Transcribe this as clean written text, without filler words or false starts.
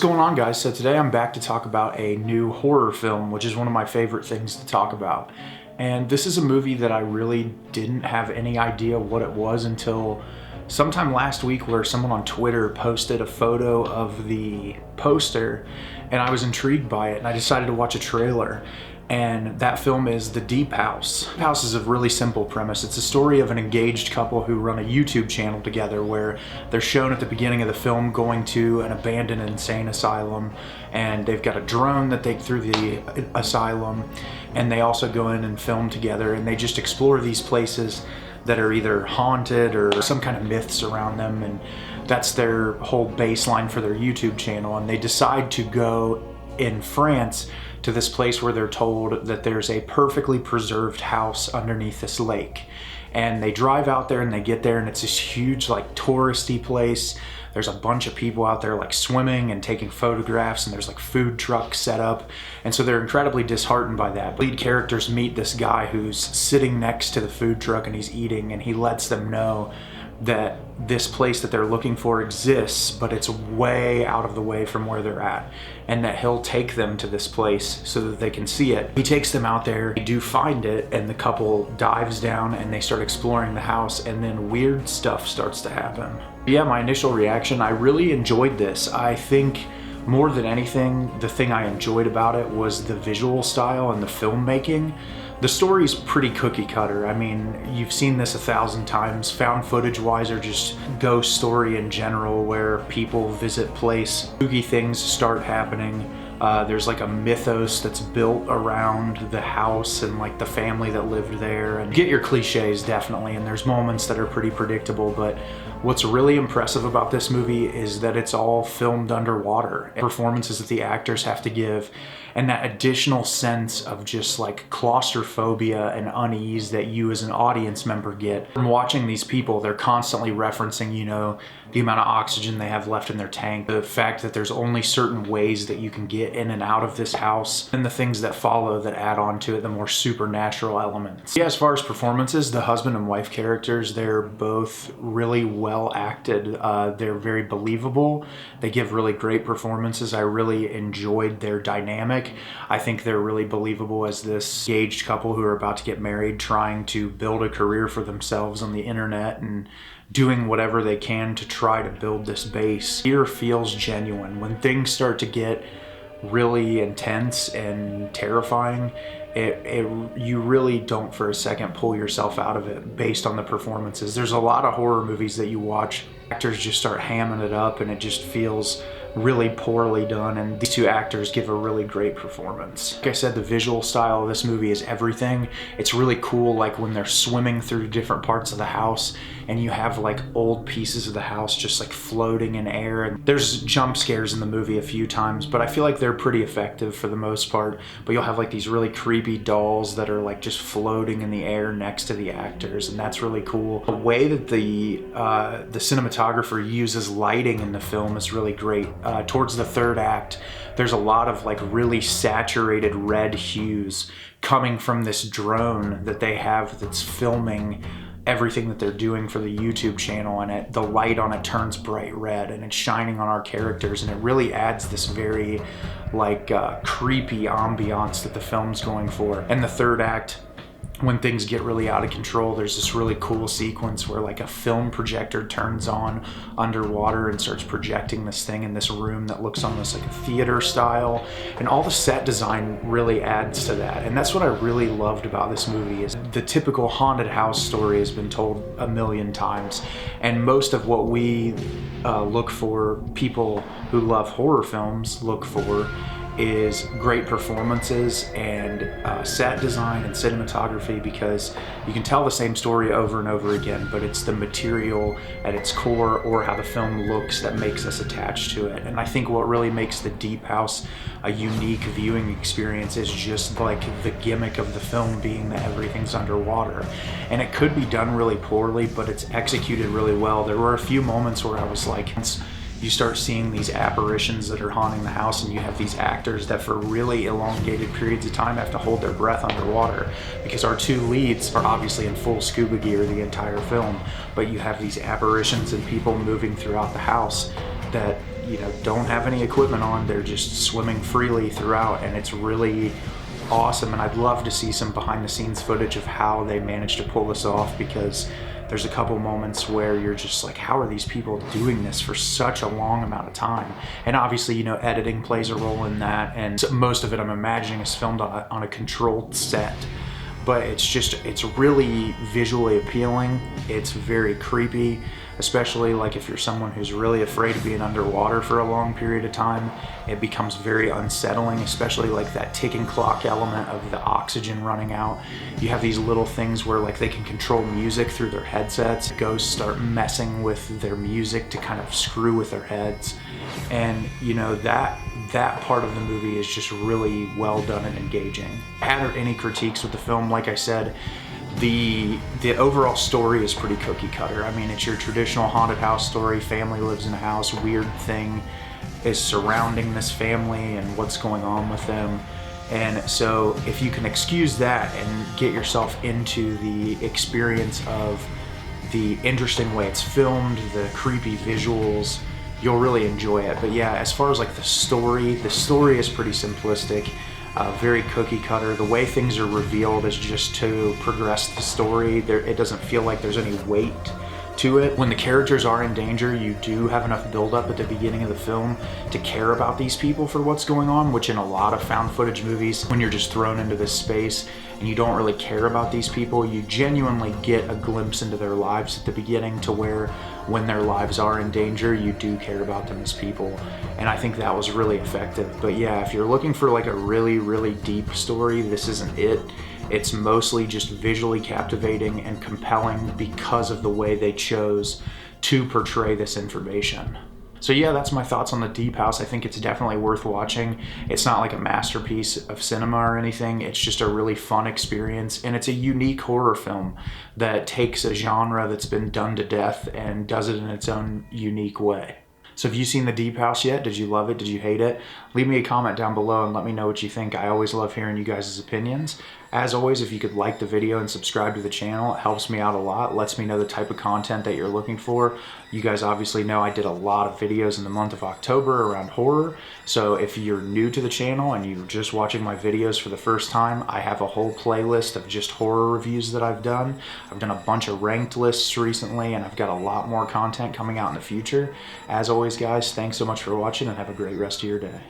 going on, guys? So today I'm back to talk about a new horror film, which is one of my favorite things to talk about. And this is a movie that I really didn't have any idea what it was until sometime last week, where someone on Twitter posted a photo of the poster and I was intrigued by it and I decided to watch a trailer. And that film is The Deep House. Deep House is a really simple premise. It's a story of an engaged couple who run a YouTube channel together, where they're shown at the beginning of the film going to an abandoned insane asylum, and they've got a drone that they through the asylum, and they also go in and film together, and they just explore these places that are either haunted or some kind of myths around them, and that's their whole baseline for their YouTube channel. And they decide to go in France to this place where they're told that there's a perfectly preserved house underneath this lake. And they drive out there and they get there, and it's this huge, like, touristy place. There's a bunch of people out there like swimming and taking photographs, and there's like food trucks set up. And so they're incredibly disheartened by that. Lead characters meet this guy who's sitting next to the food truck and he's eating, and he lets them know that this place that they're looking for exists, but it's way out of the way from where they're at, and that he'll take them to this place so that they can see it. He takes them out there, they do find it, and the couple dives down and they start exploring the house, and then weird stuff starts to happen. Yeah, my initial reaction, I really enjoyed this. I think more than anything, the thing I enjoyed about it was the visual style and the filmmaking. The story's pretty cookie cutter. I mean, you've seen this 1,000 times. Found footage wise, or just ghost story in general, where people visit place, spooky things start happening. There's like a mythos that's built around the house and like the family that lived there, and you get your cliches definitely, and there's moments that are pretty predictable. But what's really impressive about this movie is that it's all filmed underwater. Performances that the actors have to give, and that additional sense of just like claustrophobia and unease that you as an audience member get from watching these people. They're constantly referencing, you know, the amount of oxygen they have left in their tank, the fact that there's only certain ways that you can get in and out of this house, and the things that follow that add on to it, the more supernatural elements. Yeah, as far as performances, the husband and wife characters, they're both really well acted. They're very believable. They give really great performances. I really enjoyed their dynamic. I think they're really believable as this engaged couple who are about to get married, trying to build a career for themselves on the internet and doing whatever they can to try to build this base. Fear feels genuine. When things start to get really intense and terrifying, you really don't for a second pull yourself out of it based on the performances. There's a lot of horror movies that you watch, actors just start hamming it up and it just feels really poorly done, and these two actors give a really great performance. Like I said, the visual style of this movie is everything. It's really cool, like when they're swimming through different parts of the house and you have like old pieces of the house just like floating in air. And there's jump scares in the movie a few times, but I feel like they're pretty effective for the most part. But you'll have like these really creepy dolls that are like just floating in the air next to the actors, and that's really cool. The way that the cinematographer uses lighting in the film is really great. Towards the third act, there's a lot of like really saturated red hues coming from this drone that they have that's filming everything that they're doing for the YouTube channel, and the light on it turns bright red and it's shining on our characters, and it really adds this very like creepy ambiance that the film's going for. And the third act, when things get really out of control, there's this really cool sequence where like a film projector turns on underwater and starts projecting this thing in this room that looks almost like a theater style, and all the set design really adds to that. And that's what I really loved about this movie. Is the typical haunted house story has been told a million times, and most of what we look for, people who love horror films look for, is great performances and set design and cinematography, because you can tell the same story over and over again, but it's the material at its core or how the film looks that makes us attached to it. And I think what really makes The Deep House a unique viewing experience is just like the gimmick of the film being that everything's underwater. And it could be done really poorly, but it's executed really well. There were a few moments where I was like, you start seeing these apparitions that are haunting the house, and you have these actors that for really elongated periods of time have to hold their breath underwater, because our two leads are obviously in full scuba gear the entire film, but you have these apparitions and people moving throughout the house that don't have any equipment on. They're just swimming freely throughout, and it's really awesome. And I'd love to see some behind the scenes footage of how they managed to pull this off, because there's a couple moments where you're just like, how are these people doing this for such a long amount of time? And obviously, editing plays a role in that, and most of it, I'm imagining, is filmed on a controlled set. But it's really visually appealing. It's very creepy, especially like if you're someone who's really afraid of being underwater for a long period of time. It becomes very unsettling, especially like that ticking clock element of the oxygen running out. You have these little things where like they can control music through their headsets. Ghosts start messing with their music to kind of screw with their heads. And that part of the movie is just really well done and engaging. Had any critiques with the film, like I said, the overall story is pretty cookie cutter. I mean, it's your traditional haunted house story. Family lives in a house, weird thing is surrounding this family and what's going on with them. And so if you can excuse that and get yourself into the experience of the interesting way it's filmed, the creepy visuals, you'll really enjoy it. But yeah, as far as like the story is pretty simplistic, very cookie cutter. The way things are revealed is just to progress the story. It doesn't feel like there's any weight to it. When the characters are in danger, you do have enough buildup at the beginning of the film to care about these people for what's going on, which in a lot of found footage movies, when you're just thrown into this space and you don't really care about these people, you genuinely get a glimpse into their lives at the beginning, to where when their lives are in danger, you do care about them as people. And I think that was really effective. But yeah, if you're looking for like a really, really deep story, this isn't it. It's mostly just visually captivating and compelling because of the way they chose to portray this information. So yeah, that's my thoughts on The Deep House. I think it's definitely worth watching. It's not like a masterpiece of cinema or anything. It's just a really fun experience, and it's a unique horror film that takes a genre that's been done to death and does it in its own unique way. So have you seen The Deep House yet? Did you love it? Did you hate it? Leave me a comment down below and let me know what you think. I always love hearing you guys' opinions. As always, if you could like the video and subscribe to the channel, it helps me out a lot, lets me know the type of content that you're looking for. You guys obviously know I did a lot of videos in the month of October around horror. So if you're new to the channel and you're just watching my videos for the first time, I have a whole playlist of just horror reviews that I've done. I've done a bunch of ranked lists recently, and I've got a lot more content coming out in the future. As always, guys, thanks so much for watching, and have a great rest of your day.